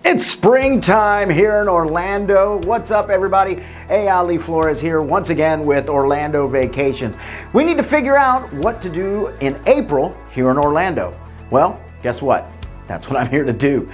It's springtime here in Orlando. What's up, everybody? Ali Flores here once again with Orlando Vacations. We need to figure out what to do in April here in Orlando. Well, guess what? That's what I'm here to do.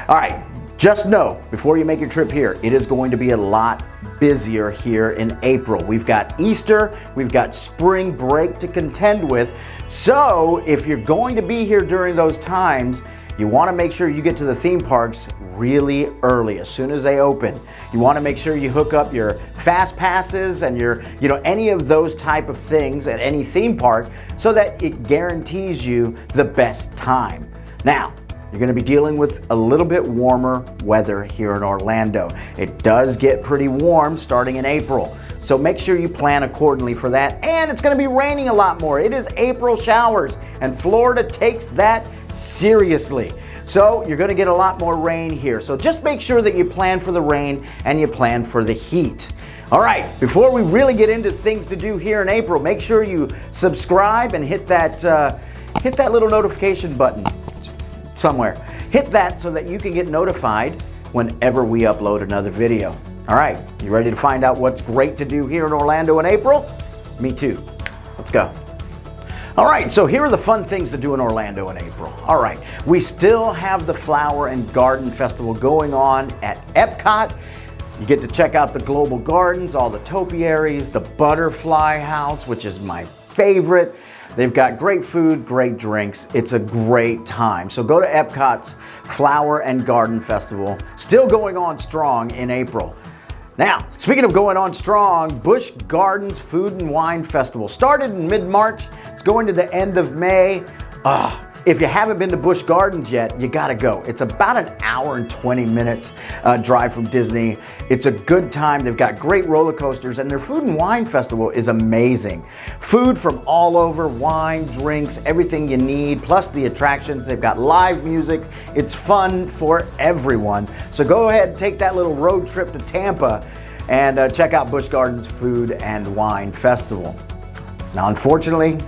All right, just know before you make your trip here, it is going to be a lot busier here in April. We've got Easter, we've got spring break to contend with. So if you're going to be here during those times, you want to make sure you get to the theme parks really early, as soon as they open. You want to make sure you hook up your fast passes and your, any of those type of things at any theme park so that it guarantees you the best time. Now, you're going to be dealing with a little bit warmer weather here in Orlando. It does get pretty warm starting in April. So make sure you plan accordingly for that. And it's going to be raining a lot more. It is April showers, and Florida takes that seriously. So you're going to get a lot more rain here. So just make sure that you plan for the rain and you plan for the heat. All right, before we really get into things to do here in April, make sure you subscribe and hit that little notification button somewhere. Hit that so that you can get notified whenever we upload another video. All right, you ready to find out what's great to do here in Orlando in April? Me too. Let's go. All right, so here are the fun things to do in Orlando in April. All right, we still have the Flower and Garden Festival going on at Epcot. You get to check out the Global Gardens, all the topiaries, the Butterfly House, which is my favorite. They've got great food, great drinks. It's a great time. So go to Epcot's Flower and Garden Festival, still going on strong in April. Now, speaking of going on strong, Busch Gardens Food and Wine Festival started in mid-March. It's going to the end of May. If you haven't been to Busch Gardens yet, you gotta go. It's about an hour and 20 minutes drive from Disney. It's a good time. They've got great roller coasters, and their Food and Wine Festival is amazing. Food from all over, wine, drinks, everything you need, plus the attractions. They've got live music. It's fun for everyone. So go ahead and take that little road trip to Tampa and check out Busch Gardens Food and Wine Festival. Now, unfortunately,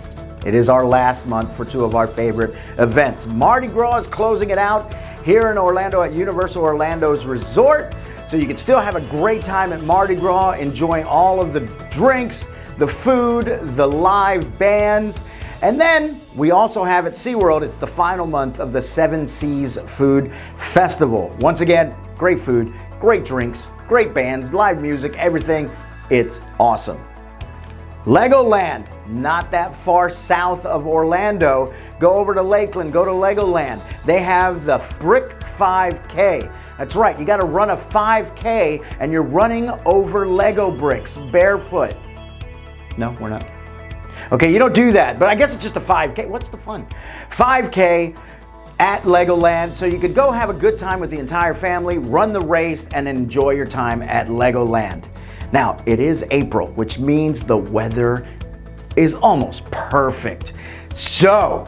it is our last month for two of our favorite events. Mardi Gras is closing it out here in Orlando at Universal Orlando's resort. So you can still have a great time at Mardi Gras, enjoying all of the drinks, the food, the live bands. And then we also have at SeaWorld, it's the final month of the Seven Seas Food Festival. Once again, great food, great drinks, great bands, live music, everything. It's awesome. Legoland, not that far south of Orlando. Go over to Lakeland, go to Legoland. They have the Brick 5K. That's right, you gotta run a 5K and you're running over Lego bricks barefoot. No, we're not. Okay, you don't do that, but I guess it's just a 5K. What's the fun? 5K at Legoland, so you could go have a good time with the entire family, run the race, and enjoy your time at Legoland. Now, it is April, which means the weather is almost perfect. So,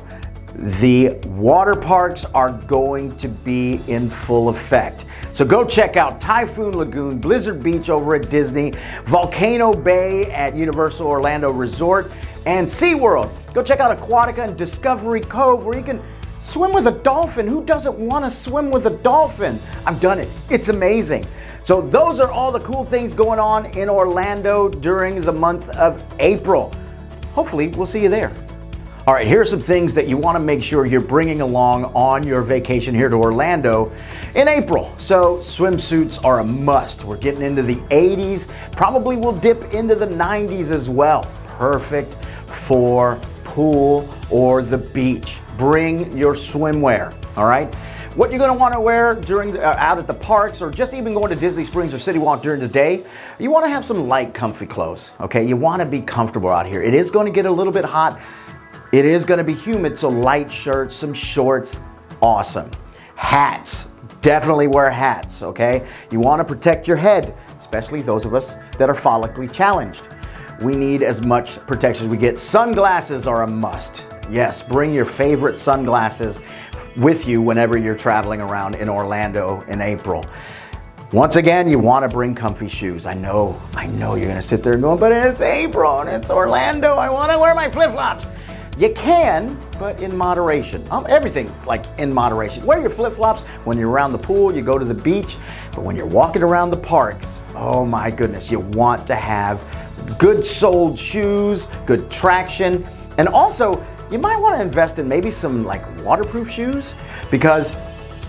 the water parks are going to be in full effect. So go check out Typhoon Lagoon, Blizzard Beach over at Disney, Volcano Bay at Universal Orlando Resort, and SeaWorld. Go check out Aquatica and Discovery Cove, where you can swim with a dolphin. Who doesn't want to swim with a dolphin? I've done it. It's amazing. So those are all the cool things going on in Orlando during the month of April. Hopefully, we'll see you there. All right, here are some things that you want to make sure you're bringing along on your vacation here to Orlando in April. So swimsuits are a must. We're getting into the 80s. Probably will dip into the 90s as well. Perfect for pool or the beach. Bring your swimwear, all right? What you're going to want to wear during out at the parks, or just even going to Disney Springs or City Walk during the day, you want to have some light, comfy clothes, okay? You want to be comfortable out here. It is going to get a little bit hot. It is going to be humid, so light shirts, some shorts, awesome. Hats, definitely wear hats, okay? You want to protect your head, especially those of us that are follically challenged. We need as much protection as we get. Sunglasses are a must. Yes, bring your favorite sunglasses with you whenever you're traveling around in Orlando in April. Once again, you want to bring comfy shoes. I know you're going to sit there going, but it's April and it's Orlando. I want to wear my flip-flops. You can, but in moderation. Everything's like in moderation. Wear your flip-flops when you're around the pool, you go to the beach, but when you're walking around the parks, oh my goodness, you want to have good soled shoes, good traction, and also you might want to invest in maybe some like waterproof shoes, because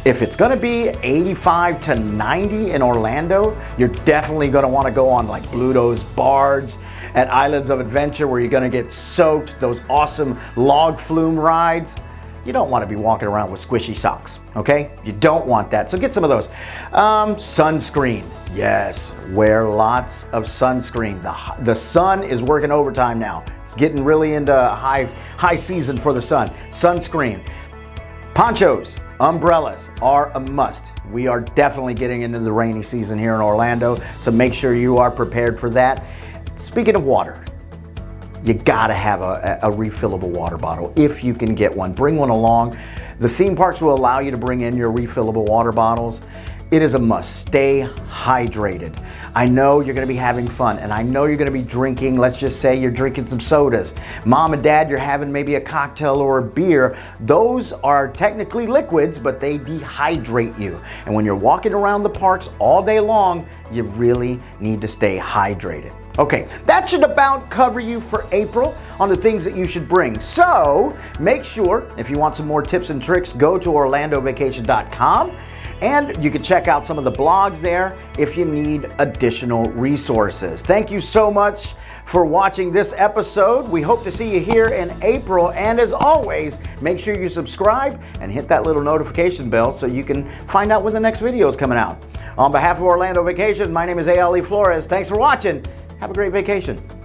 if it's going to be 85 to 90 in Orlando, you're definitely going to want to go on like Bluto's barge at Islands of Adventure, where you're going to get soaked, those awesome log flume rides. You don't want to be walking around with squishy socks, okay? You don't want that, so get some of those. Sunscreen, yes, wear lots of sunscreen. The sun is working overtime now. It's getting really into high season for the sun. Sunscreen. Ponchos, umbrellas are a must. We are definitely getting into the rainy season here in Orlando, so make sure you are prepared for that. Speaking of water, you gotta have a refillable water bottle if you can get one. Bring one along. The theme parks will allow you to bring in your refillable water bottles. It is a must. Stay hydrated. I know you're gonna be having fun, and I know you're gonna be drinking. Let's just say you're drinking some sodas. Mom and Dad, you're having maybe a cocktail or a beer. Those are technically liquids, but they dehydrate you. And when you're walking around the parks all day long, you really need to stay hydrated. Okay, that should about cover you for April on the things that you should bring. So make sure, if you want some more tips and tricks, go to orlandovacation.com. And you can check out some of the blogs there if you need additional resources. Thank you so much for watching this episode. We hope to see you here in April. And as always, make sure you subscribe and hit that little notification bell so you can find out when the next video is coming out. On behalf of Orlando Vacation, my name is A.L.E. Flores. Thanks for watching. Have a great vacation.